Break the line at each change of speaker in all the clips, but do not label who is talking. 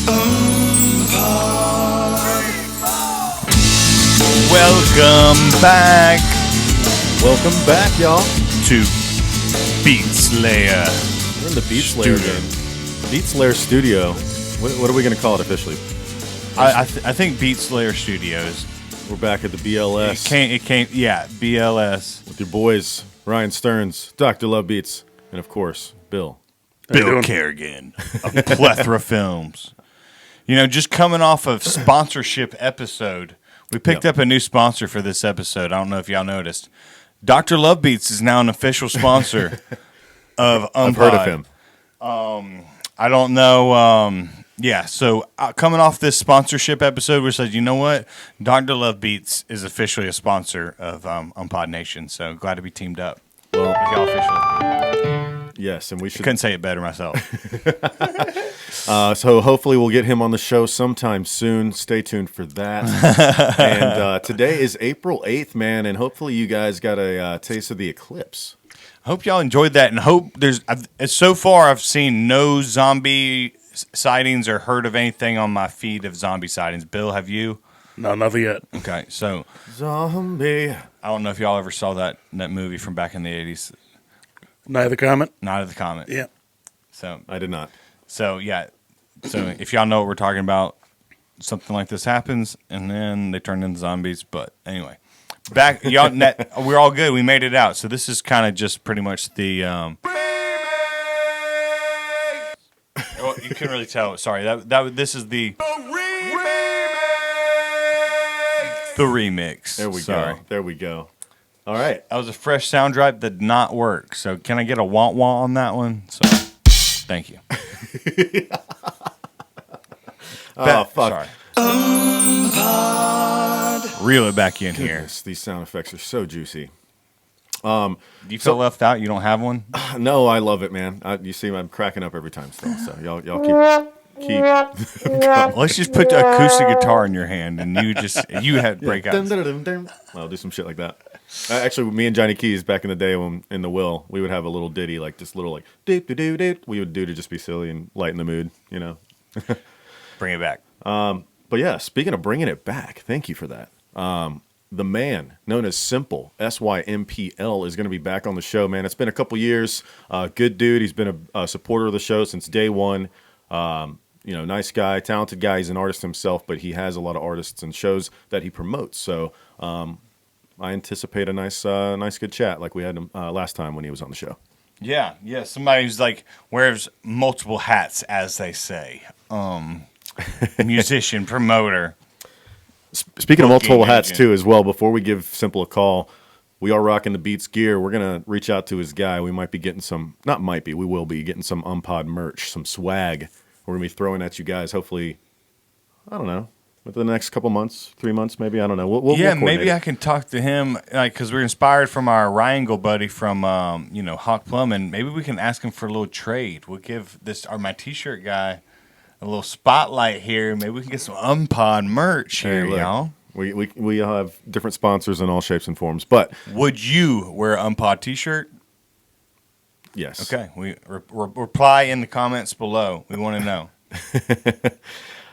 Welcome back.
Welcome back, y'all.
To Beat Slayer.
We're in the Beat Slayer game. Beat Slayer Studio. What are we going to call it officially?
I think Beat Slayer Studios.
We're back at the BLS.
Yeah, BLS.
With your boys, Ryan Stearns, Dr. Love Beats, and of course, Bill.
Bill Kerrigan of Plethora Films. You know, just coming off of sponsorship episode, we picked up a new sponsor for this episode. I don't know if y'all noticed. Dr. Love Beats is now an official sponsor of UMMPod.
I've heard of him.
I don't know. So coming off this sponsorship episode, we said, you know what? Dr. Love Beats is officially a sponsor of UMMPod Nation. So glad to be teamed up. Well, with y'all officially.
Yes, and we should.
Couldn't say it better myself.
So hopefully we'll get him on the show sometime soon. Stay tuned for that. And today is April 8th, man, and hopefully you guys got a taste of the eclipse.
I hope y'all enjoyed that, and hope so far I've seen no zombie sightings or heard of anything on my feed of zombie sightings. Bill, have you?
No, nothing yet.
Okay, so
Zombie.
I don't know if y'all ever saw that movie from back in the 80s.
Night of the Comet?
Night of the Comet.
Yeah.
So I did not.
So, yeah. So, if y'all know what we're talking about, something like this happens, and then they turn into zombies. But, anyway. Back, y'all, we're all good. We made it out. So, this is kind of just pretty much the... well, you couldn't really tell. Sorry. This is the remix.
There we
Sorry.
go. There we go. All right.
That was a fresh sound drive that did not work. So can I get a wah-wah on that one? So thank you.
Oh, fuck.
Sorry. Reel it back in here.
These sound effects are so juicy.
Do you feel left out? You don't have one?
No, I love it, man. You see, I'm cracking up every time still. So y'all keep.
Let's just put the acoustic guitar in your hand, and you had breakouts.
I'll do some shit like that. Actually, me and Johnny Keys back in the day when in the Will, we would have a little ditty like this little like doop doop doop doop. We would do to just be silly and lighten the mood, you know.
Bring it back.
But yeah, speaking of bringing it back, thank you for that. The man known as Sympl, Sympl, is going to be back on the show, man. It's been a couple years. Good dude. He's been a supporter of the show since day one. Nice guy, talented guy. He's an artist himself, but he has a lot of artists and shows that he promotes. So I anticipate a nice good chat like we had last time when he was on the show. Yeah.
Somebody who's like wears multiple hats, as they say. Musician, promoter.
Speaking of multiple hats, too, as well, before we give Sympl a call, we are rocking the Beats gear. We're going to reach out to his guy. We might be getting we will be getting some UMMPod merch, some swag. We're going to be throwing at you guys, hopefully, I don't know, within the next couple months, 3 months, maybe. I don't know. We'll
maybe I can talk to him, because we're inspired from our Ryangle buddy from, Hawk Plum, and maybe we can ask him for a little trade. We'll give my T-shirt guy a little spotlight here. Maybe we can get some UMMPod merch here, y'all.
We have different sponsors in all shapes and forms, but
would you wear an UMMPod T-shirt?
Yes.
Okay. We reply in the comments below. We want to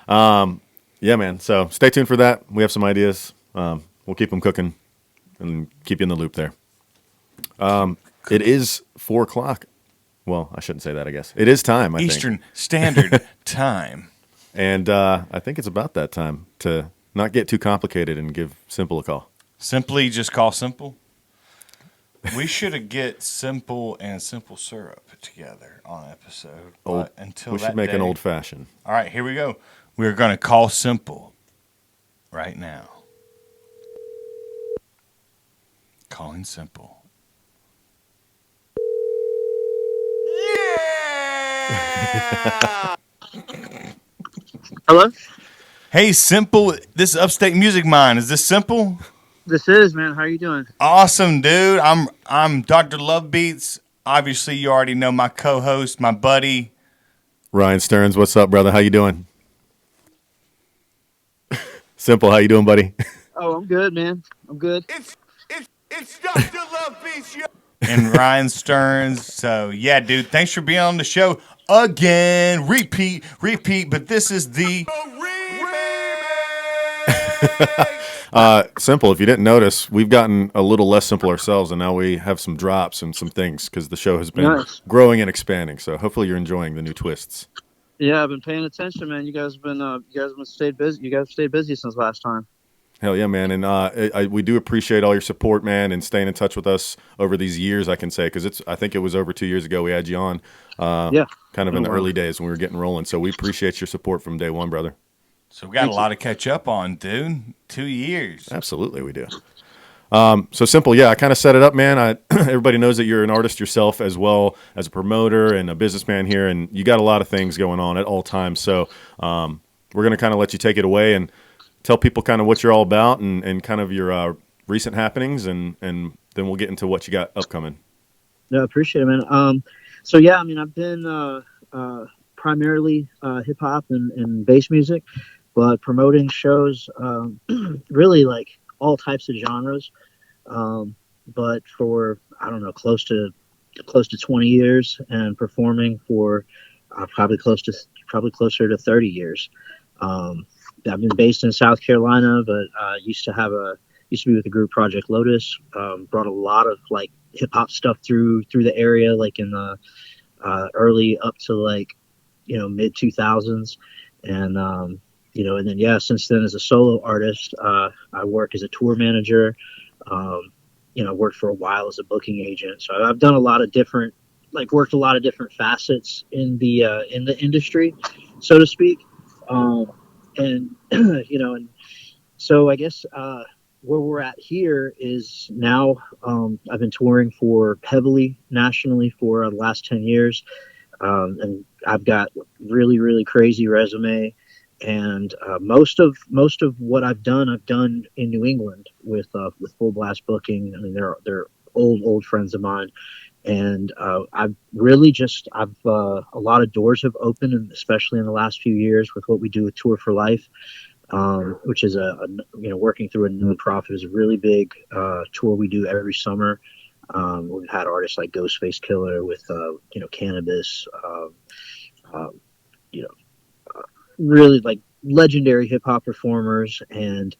know. Yeah, man. So stay tuned for that. We have some ideas. We'll keep them cooking and keep you in the loop there. It is 4:00. Well, I shouldn't say that, I guess. It is time, I
Eastern
think.
Standard Time.
And I think it's about that time to not get too complicated and give Sympl a call.
Simply just call Sympl? We should get Sympl and simple syrup together on an episode.
We should make an old-fashioned.
All right, here we go. We're going to call Sympl right now. Calling Sympl.
Hello?
Hey, Sympl. This is Upstate Music Mind. Is this Sympl?
This is, man. How are you doing?
Awesome, dude. I'm Dr. Love Beats. Obviously, you already know my co-host, my buddy.
Ryan Stearns, what's up, brother? How you doing? Sympl, how you doing, buddy?
Oh, I'm good, man. I'm good.
It's Dr. Love Beats, yo.
And Ryan Stearns. So, yeah, dude, thanks for being on the show. again. Repeat. But this is the
Sympl. If you didn't notice, we've gotten a little less simple ourselves, and now we have some drops and some things because the show has been
Nice.
growing and expanding. So hopefully you're enjoying the new twists.
Yeah, I've been paying attention, man. You guys have been stayed busy. You guys have stayed busy since last time.
Hell yeah, man. And we do appreciate all your support, man, and staying in touch with us over these years, I can say, because I think it was over 2 years ago we had you on,
Yeah.
kind of in the
wow.
early days when we were getting rolling. So we appreciate your support from day one, brother.
So we got a lot to catch up on, dude. 2 years.
Absolutely, we do. So Sympl, yeah, I kind of set it up, man. Everybody knows that you're an artist yourself as well as a promoter and a businessman here, and you got a lot of things going on at all times. So we're going to kind of let you take it away and tell people kind of what you're all about and kind of your recent happenings, and then we'll get into what you got upcoming.
Yeah, I appreciate it, man. So yeah, I mean, I've been primarily hip hop and bass music, but promoting shows, really like all types of genres. But for, I don't know, close to 20 years, and performing for probably closer to 30 years. I've been based in South Carolina, but used to be with the group Project Lotus. Brought a lot of like hip hop stuff through the area, like in the early up to like, mid 2000s. And and then yeah, since then as a solo artist, I work as a tour manager. Worked for a while as a booking agent. So I've done a lot of different, worked a lot of different facets in the industry, so to speak. And and so I guess where we're at here is now, I've been touring for heavily nationally for the last 10 years. And I've got really, really crazy resume. And most of what I've done in New England with Full Blast Booking. I mean, they're old friends of mine, and I've really I've a lot of doors have opened, and especially in the last few years with what we do with Tour for Life, which is working through a nonprofit, is a really big tour we do every summer. We've had artists like Ghostface Killer with Cannabis, really like legendary hip hop performers, and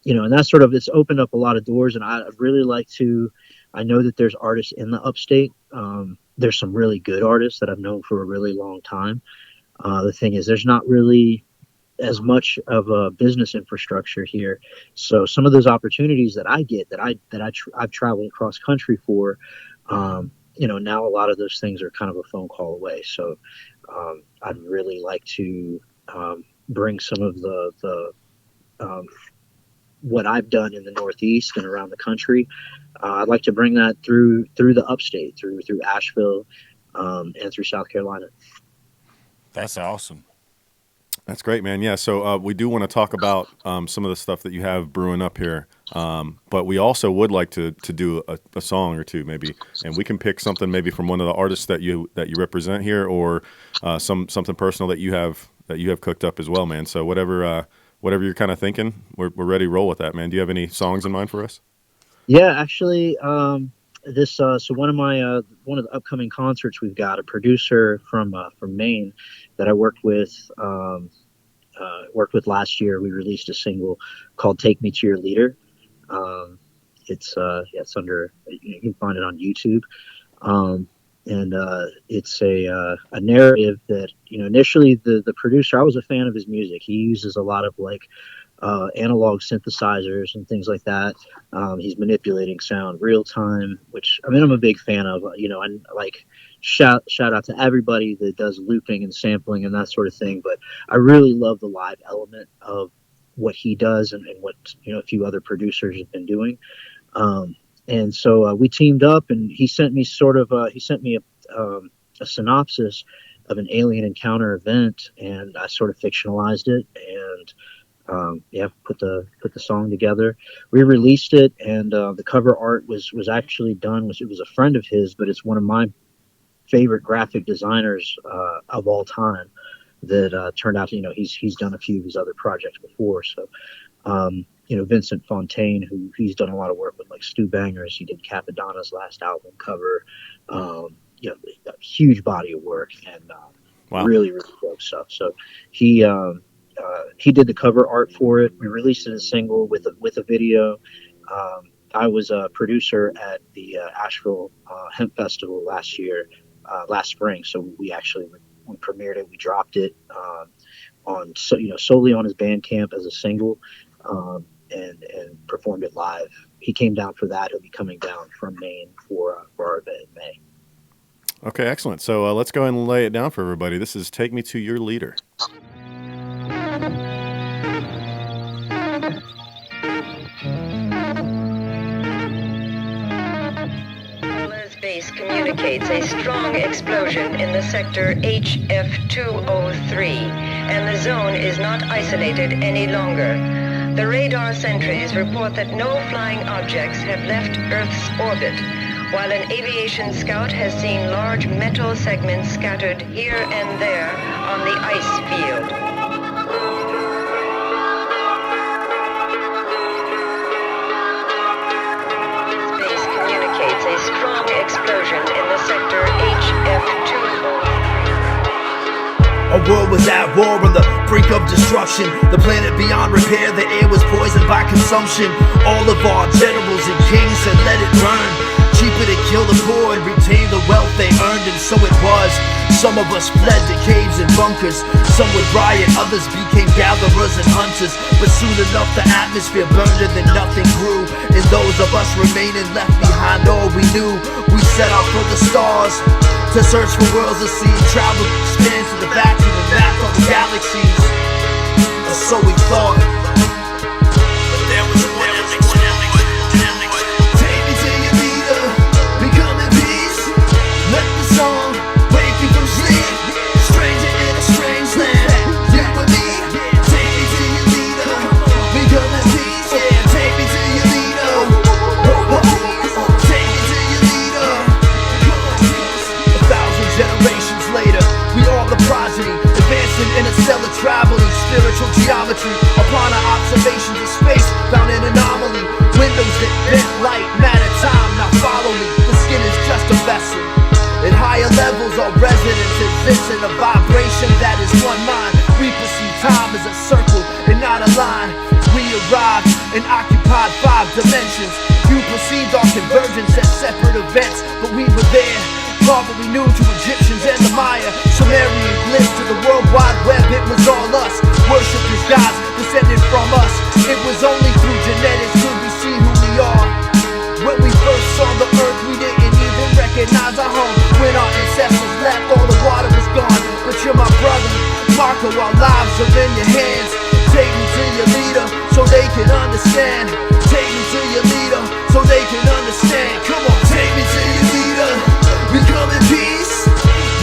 and that's sort of, it's opened up a lot of doors. And I really like to, I know that there's artists in the Upstate. There's some really good artists that I've known for a really long time. The thing is, there's not really as much of a business infrastructure here. So some of those opportunities that I get, that I've traveled across country for, now a lot of those things are kind of a phone call away. So I'd really like to bring some of the what I've done in the Northeast and around the country. I'd like to bring that through the Upstate, through Asheville, and through South Carolina.
That's awesome.
That's great, man. Yeah, so we do want to talk about some of the stuff that you have brewing up here, but we also would like to do a song or two, maybe, and we can pick something maybe from one of the artists that you represent here, or something personal that you have cooked up as well, man. So whatever you're kind of thinking, we're ready to roll with that, man. Do you have any songs in mind for us?
Yeah, actually, so one of the upcoming concerts, we've got a producer from Maine that I worked with last year. We released a single called "Take Me to Your Leader." It's under, you can find it on YouTube. And it's a narrative that, initially the producer, I was a fan of his music. He uses a lot of analog synthesizers and things like that. He's manipulating sound real time, which, I mean, I'm a big fan of, and shout out to everybody that does looping and sampling and that sort of thing. But I really love the live element of what he does, and what, a few other producers have been doing. And so we teamed up, and he sent me a synopsis of an alien encounter event, and I sort of fictionalized it, and put the song together. We released it, and the cover art was actually done. It was a friend of his, but it's one of my favorite graphic designers of all time. That turned out, he's done a few of his other projects before. So, Vincent Fontaine, who he's done a lot of work with, like Stu Bangers. He did Capadonna's last album cover. a huge body of work, and
Wow.
really, really dope stuff. So he did the cover art for it. We released it as a single with a video. I was a producer at the Asheville Hemp Festival last spring. So we premiered it. We dropped it solely on his Bandcamp as a single, and performed it live. He came down for that. He'll be coming down from Maine for our event in May.
Okay, excellent. So let's go ahead and lay it down for everybody. This is Take Me to Your Leader.
Base communicates a strong explosion in the sector HF203, and the zone is not isolated any longer. The radar sentries report that no flying objects have left Earth's orbit, while an aviation scout has seen large metal segments scattered here and there on the ice field. A strong explosion in the sector HF203.
Our world was at war on the brink of destruction. The planet beyond repair, the air was poisoned by consumption. All of our generals and kings said let it burn. Cheaper to kill the poor and retain the wealth they earned, and so it was. Some of us fled to caves and bunkers. Some would riot, others became gatherers and hunters. But soon enough the atmosphere burned and then nothing grew. And those of us remaining left behind all we knew. We set out for the stars to search for worlds to see. Travel expand to the vacuum and mapped all the galaxies. Or so we thought. But there was one take me to your leader, become at peace. Let the song wake you from sleep. Stranger in a strange land, you and me. Take me to your leader, become at peace. Yeah, take me to your leader. Take me to your leader. 1,000 generations later, we are the progeny, advancing interstellar travel and spiritual geometry. Upon our observations of space, found an anomaly. Windows that bent light, matter, time. Now follow me. The skin is just a vessel. At higher levels, our residence exists in a vibration that is one mind. We perceive time as a circle and not a line. We arrived and occupied 5 dimensions. You perceived our convergence as separate events, but we were there. Probably new to Egyptians and the Maya. Sumerian glyphs to the World Wide Web, it was all us. Worshipped as gods descended from us. It was only through genetics could we see who we are. When we first saw the earth, we didn't even recognize our home. When our ancestors left, all the water was gone. But you're my brother, Marco, our lives are in your hands. Take me to your leader, so they can understand. Take me to your leader, so they can understand. Come on, take me to your leader. We come in peace.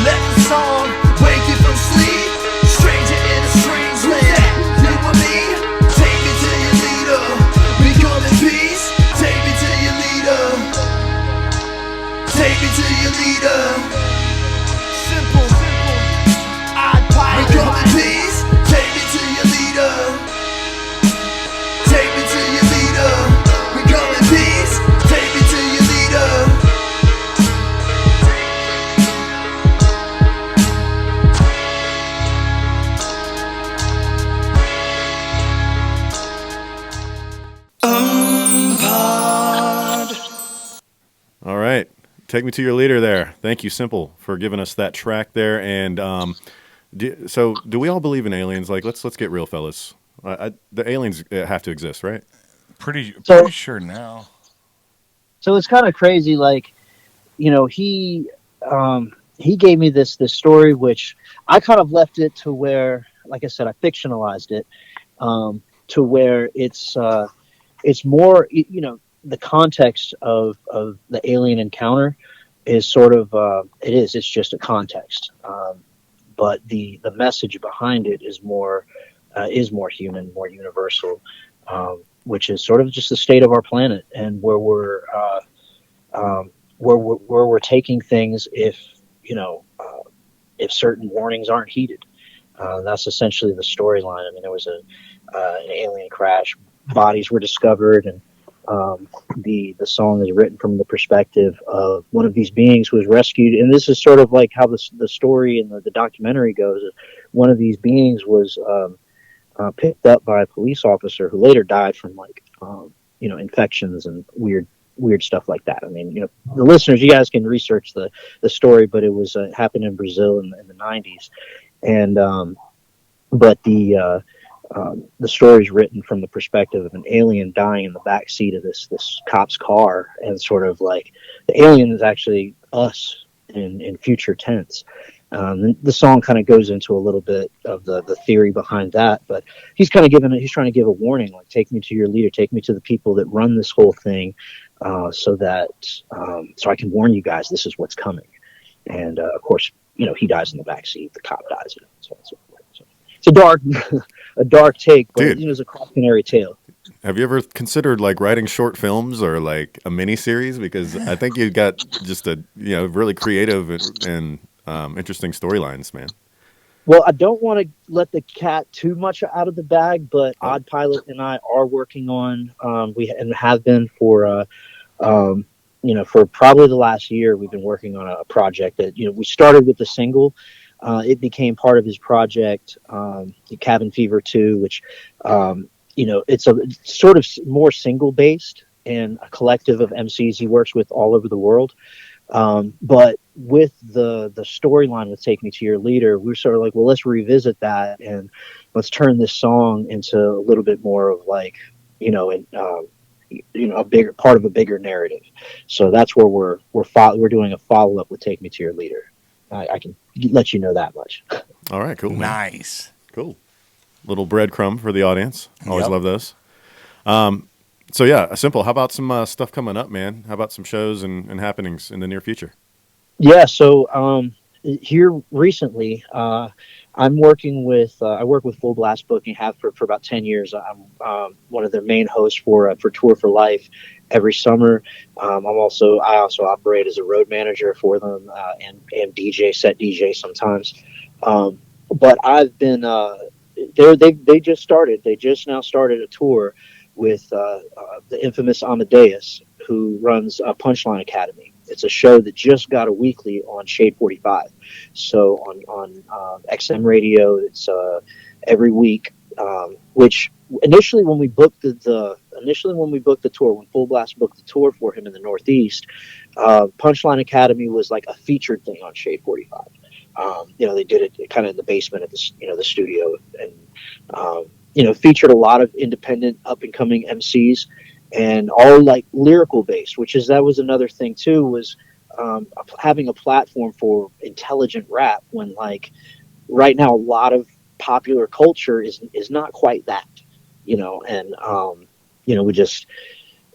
Let the song wake you from sleep. Stranger in a strange land, you and me. Take me to your leader. We come in peace. Take me to your leader. Take me to your leader. Simple. We come in peace. Take me to your leader. Take me to your leader. We come in peace. Take me to your leader.
All right. Take me to your leader there. Thank you, Sympl, for giving us that track there. And so do we all believe in aliens? Like, let's get real, fellas. The aliens have to exist, right?
Pretty sure now.
So it's kind of crazy. Like, he gave me this story, which I kind of left it to where, like I said, I fictionalized it to where it's more, the context of the alien encounter is sort of, it's just a context. But the message behind it is more human, more universal, which is sort of just the state of our planet and where we're taking things if certain warnings aren't heeded. That's essentially the storyline. I mean, there was an alien crash, bodies were discovered, and The song is written from the perspective of one of these beings who was rescued, and this is sort of like how the story and the documentary goes. One of these beings was picked up by a police officer who later died from infections and weird stuff like that. I mean, the listeners, you guys can research the story, but it was happened in Brazil in the 90s, and but the story is written from the perspective of an alien dying in the back seat of this cop's car, and sort of like the alien is actually us in future tense. The song kind of goes into a little bit of the theory behind that, but he's trying to give a warning, like, take me to your leader, take me to the people that run this whole thing, so I can warn you guys, this is what's coming. And of course, he dies in the back seat, the cop dies, so it's a dark a dark take, but
Dude,
it's a cautionary tale.
have you ever considered like writing short films or like a mini series? Because I think you got just a really creative and interesting storylines, man.
Well, I don't want to let the cat too much out of the bag, but Odd Pilot and I are working on and have been for for probably the last year. We've been working on a project that we started with the single. It became part of his project, Cabin Fever 2, which it's a sort of more single based and a collective of MCs he works with all over the world. But with the storyline with Take Me to Your Leader, we're sort of like, well, let's revisit that and let's turn this song into a little bit more of like, a bigger part of a bigger narrative. So that's where we're doing a follow up with Take Me to Your Leader. I can let you know that much.
All right, cool. Man.
Nice.
Cool. Little breadcrumb for the audience. Always
Yep.
love those. So yeah, Sympl. How about some stuff coming up, man? How about some shows and happenings in the near future?
Yeah. So here recently, I'm working with I work with Full Blast Booking, have for about 10 years. I'm one of their main hosts for Tour for Life every summer. I also operate as a road manager for them, and set DJ sometimes. But I've been they just now started a tour with the infamous Amadeus, who runs Punchline Academy. It's a show that just got a weekly on Shade 45. So on XM radio, it's every week. Which initially when we booked the tour, when Full Blast booked the tour for him in the Northeast, Punchline Academy was like a featured thing on Shade 45. They did it kind of in the basement of the studio, and featured a lot of independent up and coming MCs, and all like lyrical based, that was another thing too, was having a platform for intelligent rap, when like right now a lot of popular culture is not quite that, we just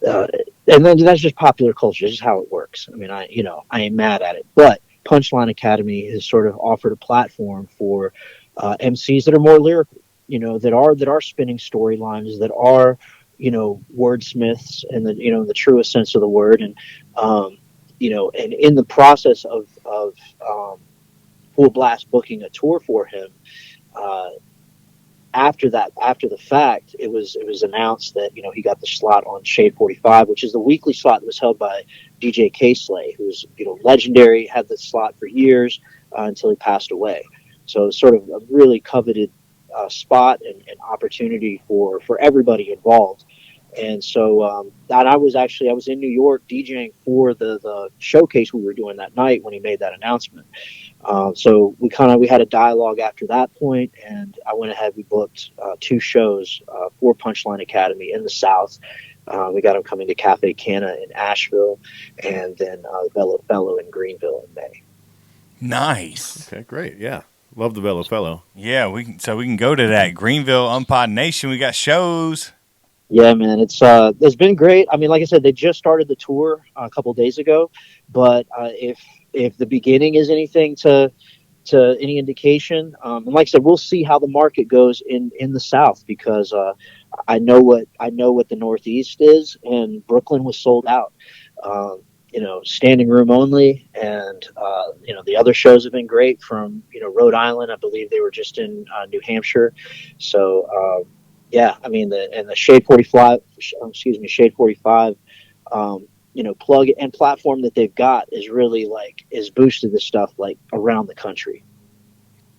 and then that's just popular culture. It's just how it works. I mean, I ain't mad at it, but Punchline Academy has sort of offered a platform for MCs that are more lyrical, that are spinning storylines, that are wordsmiths in the truest sense of the word, and and in the process of Full Blast booking a tour for him, after the fact, it was announced that he got the slot on Shade 45, which is the weekly slot that was held by DJ K-Slay, who's legendary, had the slot for years until he passed away. So it's sort of a really coveted spot and opportunity for everybody involved. And so I was in New York DJing for the showcase we were doing that night when he made that announcement. So we had a dialogue after that point, and I went ahead. We booked 2 shows for Punchline Academy in the South. We got him coming to Cafe Cana in Asheville, and then Bello Fellow in Greenville in May.
Nice.
Okay, great. Yeah, love the Bello Fellow.
Yeah, we can go to that Greenville UMMPod Nation. We got shows.
Yeah, man, it's been great. I mean, like I said, they just started the tour a couple days ago, but if the beginning is anything to any indication, and like I said, we'll see how the market goes in the South, because I know what the Northeast is, and Brooklyn was sold out. Standing room only, and the other shows have been great from Rhode Island. I believe they were just in New Hampshire, so. yeah, I mean the Shade 45, Shade 45, plug and platform that they've got is really like is boosted this stuff like around the country.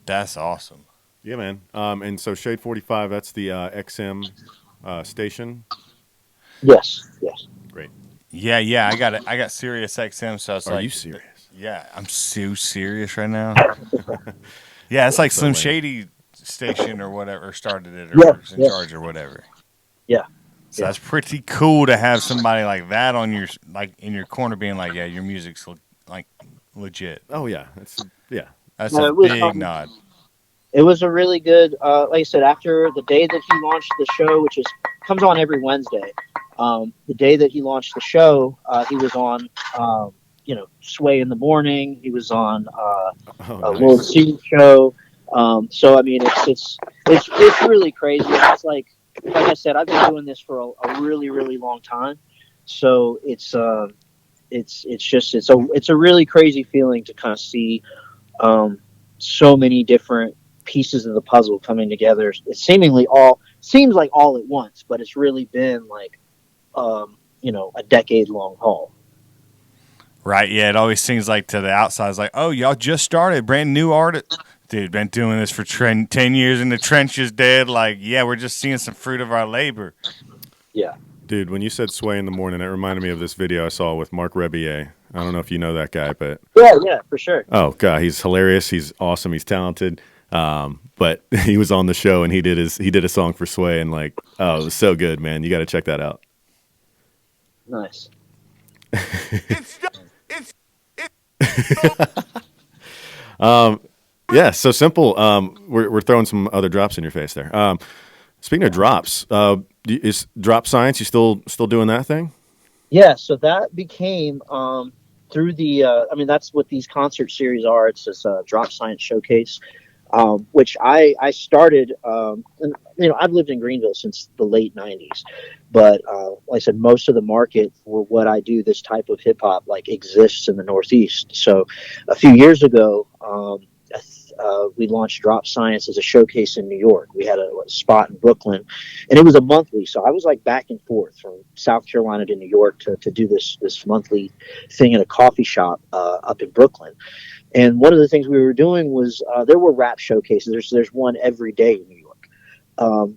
That's awesome.
Yeah, man. And so Shade 45, that's the XM station.
Yes.
Great.
Yeah. I got Sirius XM, so it's
Are
like,
you serious?
yeah, I'm so serious right now. Yeah, it's like
So
Slim
lame.
Shady station or whatever started it, or
Yeah,
was in
yeah.
charge or whatever.
Yeah.
So that's pretty cool to have somebody like that on your in your corner, being like, yeah, your music's like legit.
Oh yeah, yeah.
That's
No,
a
it was,
big nod.
It was a really good, like I said, after the day that he launched the show, which comes on every Wednesday. The day that he launched the show, he was on, Sway in the Morning. He was on Lord
Nice.
C show. So I mean, it's really crazy. It's like I said, I've been doing this for a really really long time. So it's a really crazy feeling to kind of see so many different pieces of the puzzle coming together. It seems like all at once, but it's really been like a decade long haul.
Right, yeah, it always seems like to the outside, it's like, oh, y'all just started, brand new artist. Dude, been doing this for 10 years in the trenches, dead. Like, yeah, we're just seeing some fruit of our labor.
Yeah.
Dude, when you said Sway in the Morning, it reminded me of this video I saw with Mark Rebier. I don't know if you know that guy, but...
Yeah, for sure.
Oh, God, he's hilarious. He's awesome. He's talented. But he was on the show, and he did a song for Sway, and like, oh, it was so good, man. You got to check that out.
Nice.
Yeah, so Sympl. We're throwing some other drops in your face there. Speaking of drops, is Dropp Science, you still doing that thing?
Yeah, so that became through the. That's what these concert series are. It's this Dropp Science showcase, which I started. And, I've lived in Greenville since the late '90s, but like I said, most of the market for what I do, this type of hip hop, like exists in the Northeast. So, a few years ago, we launched Dropp Science as a showcase in New York. We had a spot in Brooklyn, and it was a monthly. So I was like back and forth from South Carolina to New York to do this monthly thing in a coffee shop up in Brooklyn. And one of the things we were doing was there were rap showcases. There's one every day in New York.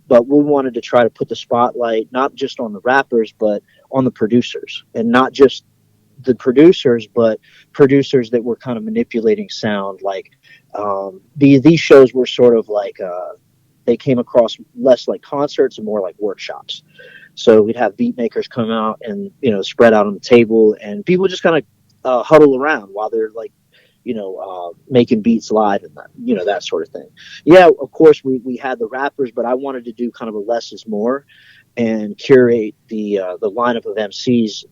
But we wanted to try to put the spotlight not just on the rappers, but on the producers, and not just the producers, but producers that were kind of manipulating sound. Like these shows were sort of like they came across less like concerts and more like workshops. So we'd have beat makers come out and spread out on the table, and people just kind of huddle around while they're like making beats live and that sort of thing. Yeah, of course we had the rappers, but I wanted to do kind of a less is more and curate the lineup of MCs,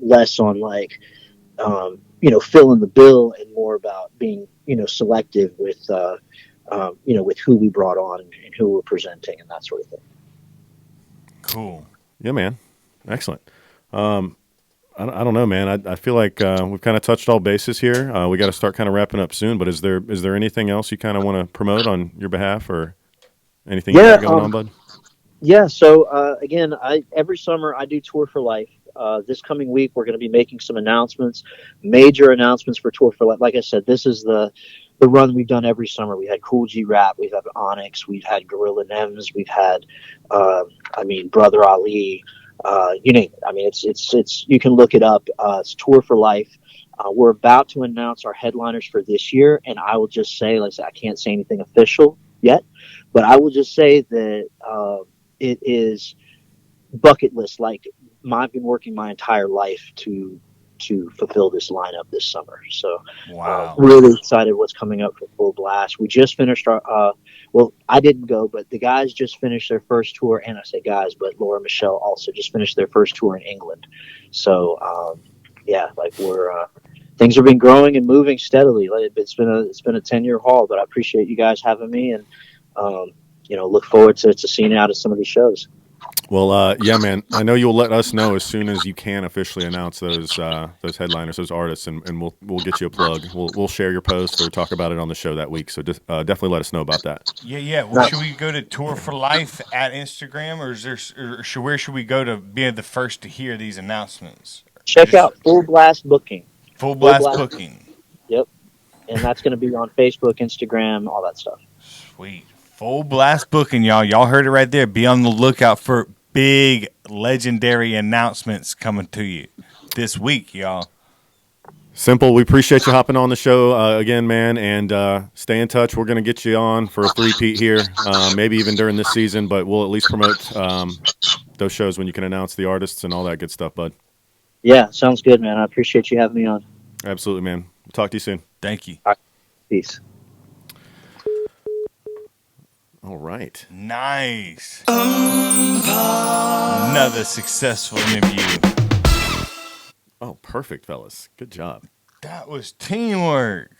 less on like filling the bill and more about being selective with with who we brought on and who we're presenting and that sort of thing.
Cool.
Yeah, man. Excellent. I don't know, man. I feel like we've kind of touched all bases here. We got to start kind of wrapping up soon. But is there anything else you kind of want to promote on your behalf, or anything you got going on, bud?
Yeah. So again, every summer I do Tour for Life. This coming week we're going to be making some major announcements for Tour for Life. Like I said, this is the run we've done every summer. We had Cool G Rap, we've had Onyx, we've had Gorilla Nems, we've had Brother Ali. You name it. I mean, it's you can look it up. It's Tour for Life. We're about to announce our headliners for this year, and I will just say, like I said, I can't say anything official yet, but I will just say that it is bucket list. Like I've been working my entire life to fulfill this lineup this summer. So
wow,
really excited what's coming up for Full Blast. We just finished our I didn't go, but the guys just finished their first tour, and I say guys, but Laura Michelle also just finished their first tour in England. So we're things have been growing and moving steadily. Like it's been a 10-year haul, but I appreciate you guys having me, and look forward to seeing you out at some of these shows.
Well, yeah, man. I know you'll let us know as soon as you can officially announce those headliners, those artists, and we'll get you a plug. We'll share your post or talk about it on the show that week. So just, definitely let us know about that.
Yeah. Well, should we go to Tour for Life at Instagram, or where should we go to be the first to hear these announcements?
Check out Full Blast Booking.
Full Blast Booking.
Yep. And that's going to be on Facebook, Instagram, all that stuff.
Sweet. Full Blast Booking, y'all. Y'all heard it right there. Be on the lookout for big, legendary announcements coming to you this week, y'all.
Sympl, we appreciate you hopping on the show again, man, and stay in touch. We're going to get you on for a three-peat here, maybe even during this season, but we'll at least promote those shows when you can announce the artists and all that good stuff, bud.
Yeah, sounds good, man. I appreciate you having me on.
Absolutely, man. We'll talk to you soon.
Thank you.
All right. Peace.
All right.
Nice. Another successful interview.
Oh, perfect, fellas. Good job.
That was teamwork.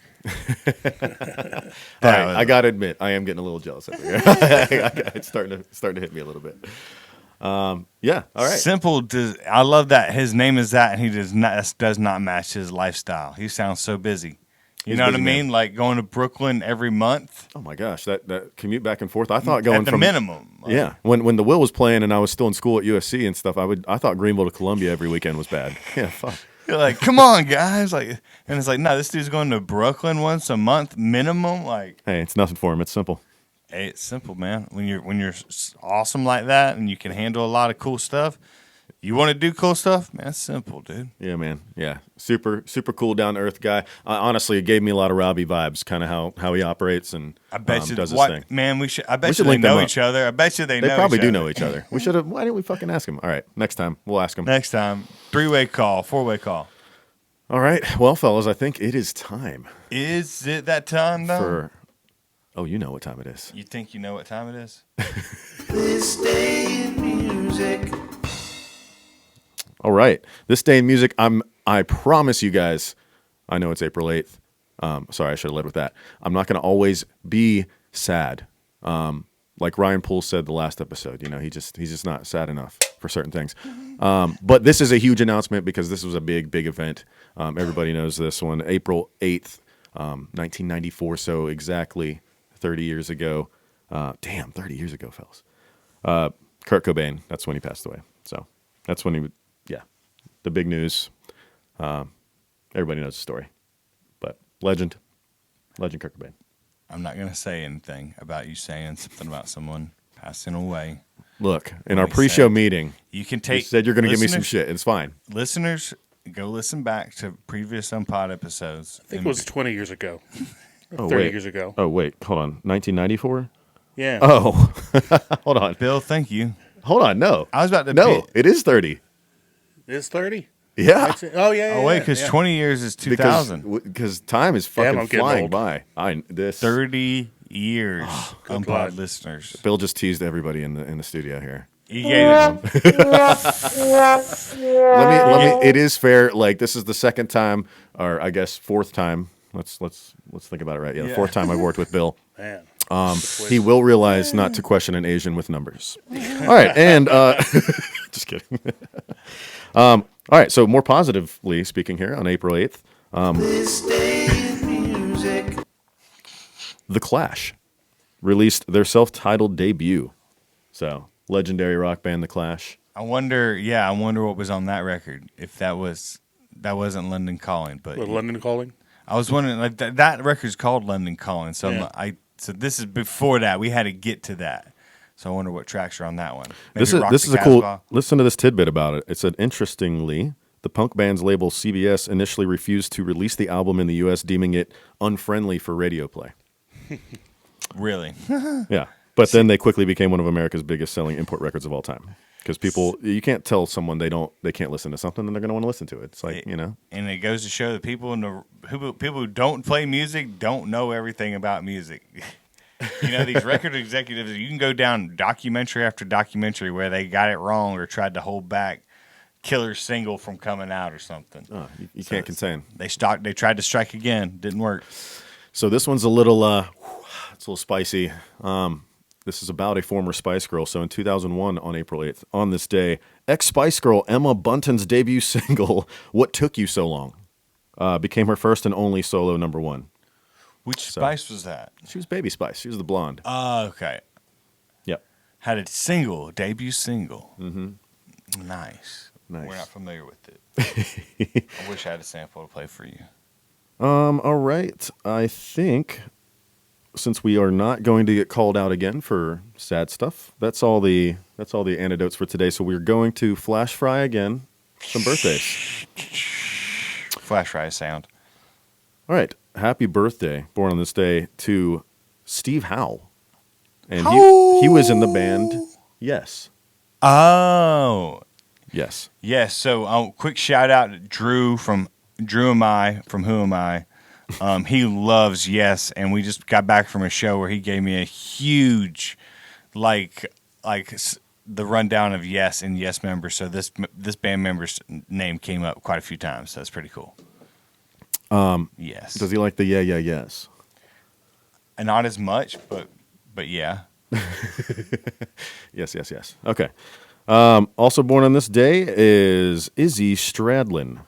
I got to admit, I am getting a little jealous over here. It's starting to hit me a little bit. Yeah, all right.
Sympl. I love that his name is that, and he does not match his lifestyle. He sounds so busy. You know what I mean? Like going to Brooklyn every month.
Oh my gosh, that commute back and forth. I thought going
at the
from
minimum. Like,
yeah, when the Will was playing and I was still in school at USC and stuff, I thought Greenville to Columbia every weekend was bad. Yeah, fuck.
You're like, come on, guys. Like, and it's like, no, this dude's going to Brooklyn once a month minimum. Like,
hey, it's nothing for him. It's simple.
Hey, it's simple, man. When you're awesome like that and you can handle a lot of cool stuff, you want to do cool stuff, man. It's simple, dude.
Yeah, man. Yeah, super cool, down to earth guy. Honestly, it gave me a lot of Robbie vibes, kind of how he operates and
I bet you
does his thing.
Man, I bet you they know each other. I bet you they know.
They probably
each
do
other.
know each other. We should have. Why didn't we fucking ask him? All right, next time we'll ask him.
Next time, 3-way call, 4-way call.
All right, well, fellas, I think it is time.
Is it that time though?
Oh, you know what time it is.
You think you know what time it is?
This day in music.
All right, this day in music. I promise you guys. I know it's April 8th. Sorry, I should have led with that. I'm not going to always be sad. Like Ryan Poole said the last episode, you know, he's just not sad enough for certain things. But this is a huge announcement because this was a big event. Everybody knows this one. April 8th, 1994. So exactly 30 years ago. 30 years ago, fellas. Kurt Cobain, that's when he passed away. So that's when he would, the big news. Everybody knows the story. But legend Kurt Cobain.
I'm not going to say anything about you saying something about someone passing away.
Look, in our pre-show meeting,
you can take.
You said you're going to give me some shit. It's fine.
Listeners, go listen back to previous UMMPod episodes.
I think it was 20 years ago.
Oh,
30
wait.
years ago.
Oh, wait. Hold on. 1994?
Yeah.
Oh. Hold on.
Bill, thank you.
Hold on. No.
I was about to.
No, it is 30.
It's 30?
Yeah.
Oh, yeah.
Oh, wait, because 20 years is 2000.
Because time is fucking
I'm getting
flying
old.
by.
30 years,
good
UMMPod
Lord.
listeners.
Bill just teased everybody in the studio here.
He gave it.
Let me. It is fair. Like, this is the second time, or I guess fourth time. Let's think about it right. Yeah, the fourth time I've worked with Bill.
Man.
He will realize not to question an Asian with numbers. All right, and just kidding. All right, so more positively speaking here on April 8th,
This day in music.
The Clash released their self-titled debut. So, legendary rock band The Clash.
I wonder what was on that record. If that wasn't London Calling, but
The London Calling?
I was wondering, like that record's called London Calling. So
Yeah.
so this is before that. We had to get to that. So I wonder what tracks are on that one. Maybe
This
Rock
is
the
a cool.
Casbah?
Listen to this tidbit about it. It said, interestingly, the punk band's label CBS initially refused to release the album in the U.S., deeming it unfriendly for radio play.
Really?
Yeah, but then they quickly became one of America's biggest selling import records of all time. Because you can't tell someone they can't listen to something, then they're going to want to listen to it. It's like, you know.
And it goes to show that people who don't play music don't know everything about music. You know, these record executives, you can go down documentary after documentary where they got it wrong or tried to hold back killer single from coming out or something.
Oh, you can't contain.
They tried to strike again, didn't work.
So this one's a little, it's a little spicy. this is about a former Spice Girl. So in 2001, on April 8th, on this day, ex-Spice Girl Emma Bunton's debut single, What Took You So Long, became her first and only solo number one.
Which Spice was that?
She was Baby Spice. She was the blonde.
Oh, okay.
Yep.
Had a debut single. Mm-hmm. Nice. We're not familiar with it. I wish I had a sample to play for you.
All right. I think since we are not going to get called out again for sad stuff, that's all the anecdotes for today. So we're going to flash fry again some birthdays.
Flash fry sound.
All right. Happy birthday, born on this day, to Steve Howe. And he was in the band Yes.
Oh.
Yes.
Yes. So quick shout out to Drew from Who Am I? He loves Yes, and we just got back from a show where he gave me a huge, like the rundown of Yes and Yes members. So this band member's name came up quite a few times. So that's pretty cool. Yes.
Does he like the yes?
And not as much, but yeah.
Yes. Okay. Also born on this day is Izzy Stradlin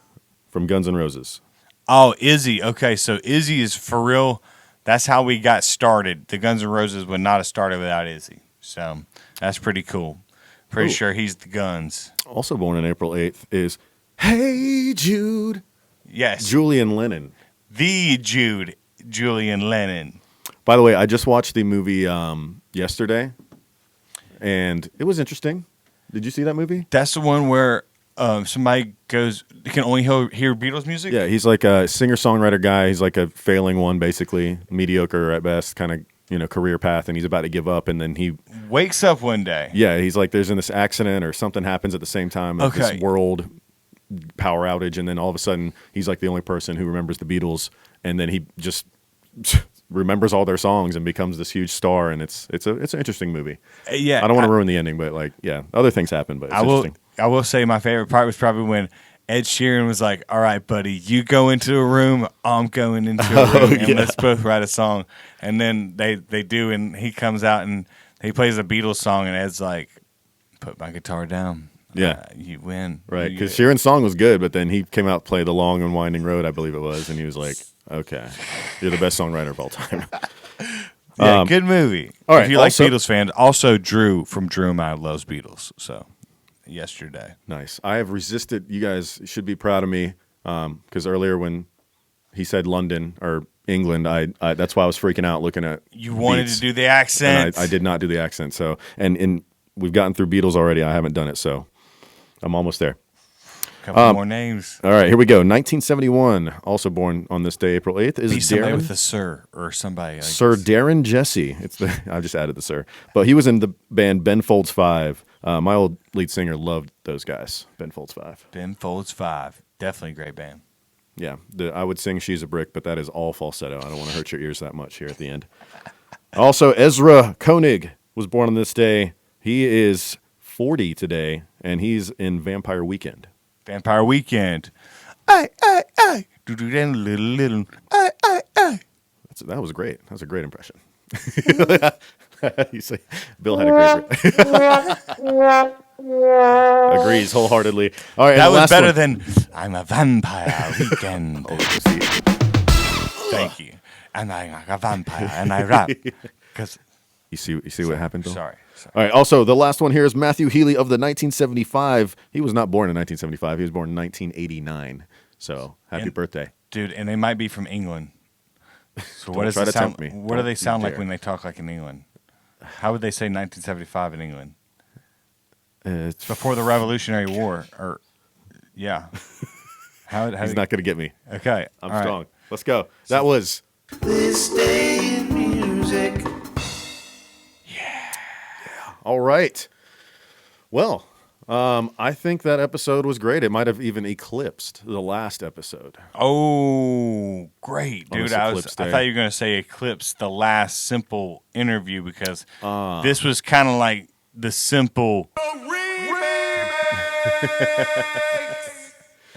from Guns N' Roses.
Oh, Izzy. Okay, so Izzy is for real. That's how we got started. The Guns N' Roses would not have started without Izzy. So that's pretty cool. Pretty sure he's the Guns.
Also born on April 8th is Hey Jude.
Yes.
Julian Lennon.
The Julian Lennon.
By the way, I just watched the movie yesterday, and it was interesting. Did you see that movie?
That's the one where somebody can only hear Beatles music?
Yeah, he's like a singer-songwriter guy. He's like a failing one, basically. Mediocre at best, kind of, career path, and he's about to give up, and then he
wakes up one day.
Yeah, he's like, there's in this accident or something happens at the same time.
Okay.
This world power outage, and then all of a sudden, he's like the only person who remembers the Beatles, and then he just remembers all their songs and becomes this huge star, and it's an interesting movie.
Yeah,
I don't want to ruin the ending, but other things happen, but it's interesting.
I will say my favorite part was probably when Ed Sheeran was like, "All right, buddy, you go into a room, I'm going into a room, and let's both write a song." And then they do, and he comes out and he plays a Beatles song, and Ed's like, "Put my guitar down."
Yeah.
You win.
Right, because Sheeran's song was good, but then he came out, play The Long and Winding Road, I believe it was, and he was like, okay, you're the best songwriter of all time.
Yeah, good movie.
All right,
if you like Beatles fans, also Drew from Drew and I loves Beatles, so yesterday.
Nice. I have resisted, you guys should be proud of me, because earlier when he said London or England, I that's why I was freaking out looking at
You wanted
beats.
to do the accent.
I did not do the accent, so, and we've gotten through Beatles already, I haven't done it, so I'm almost there.
Couple more names.
All right, here we go. 1971, also born on this day, April 8th, is
Be somebody
Darren,
with a Sir or somebody.
Sir Darren Jesse. I just added the Sir, but he was in the band Ben Folds 5. My old lead singer loved those guys. Ben Folds 5.
Ben Folds 5. Definitely a great band.
Yeah, I would sing "She's a Brick," but that is all falsetto. I don't want to hurt your ears that much here at the end. Also, Ezra Koenig was born on this day. He is 40 today, and he's in Vampire Weekend.
Vampire Weekend. Aye. Little. Aye.
That was great. That was a great impression. You say Bill had a great. Agrees wholeheartedly. All right,
That was better
one.
than I'm a Vampire Weekend. Thank you. And I'm a vampire, and I rap. Because
You see what happened, Bill?
Sorry.
All right. Also, the last one here is Matthew Healy of the 1975. He was not born in 1975. He was born in 1989. So happy birthday,
Dude, and they might be from England. So what
Don't
does
try
it
to
sound?
tempt me.
What do
Don't
they
you
sound like
dare.
when they talk like in England? How would they say 1975 in England?
It's
Before the Revolutionary War, or yeah.
He's not going to get me.
Okay,
I'm
all right.
strong. Let's go. That was
This day in music.
all right. Well, I think that episode was great. It might have even eclipsed the last episode.
Oh, great,
On
dude!
this
I
Eclipse
thought
Day.
you were gonna say eclipse the last Sympl interview because this was kind of like the Sympl.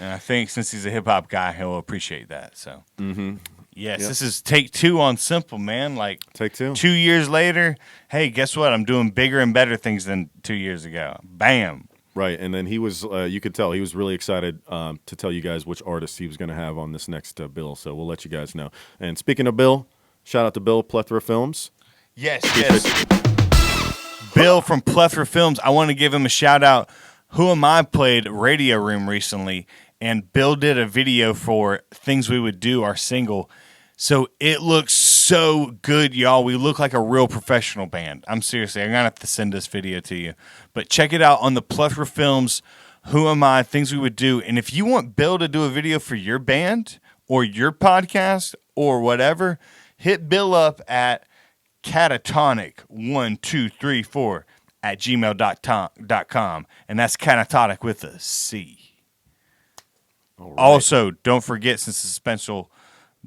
And I think since he's a hip hop guy, he'll appreciate that. So Yes,
Yep.
this is take 2 on Sympl, man. Like
Take 2.
2 years later, hey, guess what? I'm doing bigger and better things than 2 years ago. Bam.
Right, and then he was, you could tell, he was really excited to tell you guys which artist he was going to have on this next bill, so we'll let you guys know. And speaking of Bill, shout out to Bill, Plethora Films.
Yes. Bill from Plethora Films, I want to give him a shout out. Who Am I played Radio Room recently, and Bill did a video for Things We Would Do, our single. So it looks so good, y'all. We look like a real professional band. I'm seriously, I'm going to have to send this video to you. But check it out on the Plethora Films, Who Am I, Things We Would Do. And if you want Bill to do a video for your band or your podcast or whatever, hit Bill up at catatonic1234 at gmail.com. And that's catatonic with a C.
All right.
Also, don't forget, since it's a special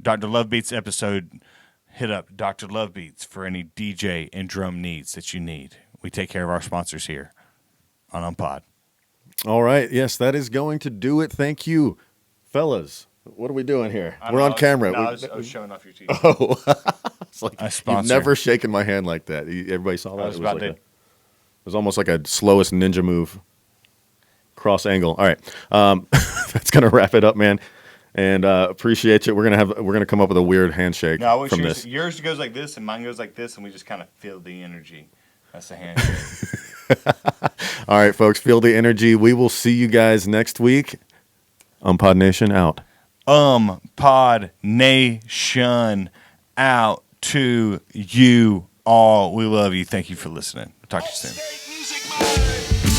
Dr. Love Beats episode, hit up Dr. Love Beats for any DJ and drum needs that you need. We take care of our sponsors here on UMMPod.
All right, yes, that is going to do it. Thank you, fellas. What are we doing here? We're on camera.
I was showing off your teeth.
Oh, it's like
I
you've
sponsor.
never shaken my hand like that. Everybody saw that.
I was
It
about
like
to.
it was almost like a slowest ninja move. Cross angle. All right, that's gonna wrap it up, man. And appreciate you. We're gonna come up with a weird handshake
No, I wish
from this.
yours goes like this and mine goes like this, and we just kind of feel the energy. That's the handshake.
All right, folks, feel the energy. We will see you guys next week. UMMPod Nation out.
Pod Nation out to you all. We love you. Thank you for listening. Talk to you soon.
Upstate music, man.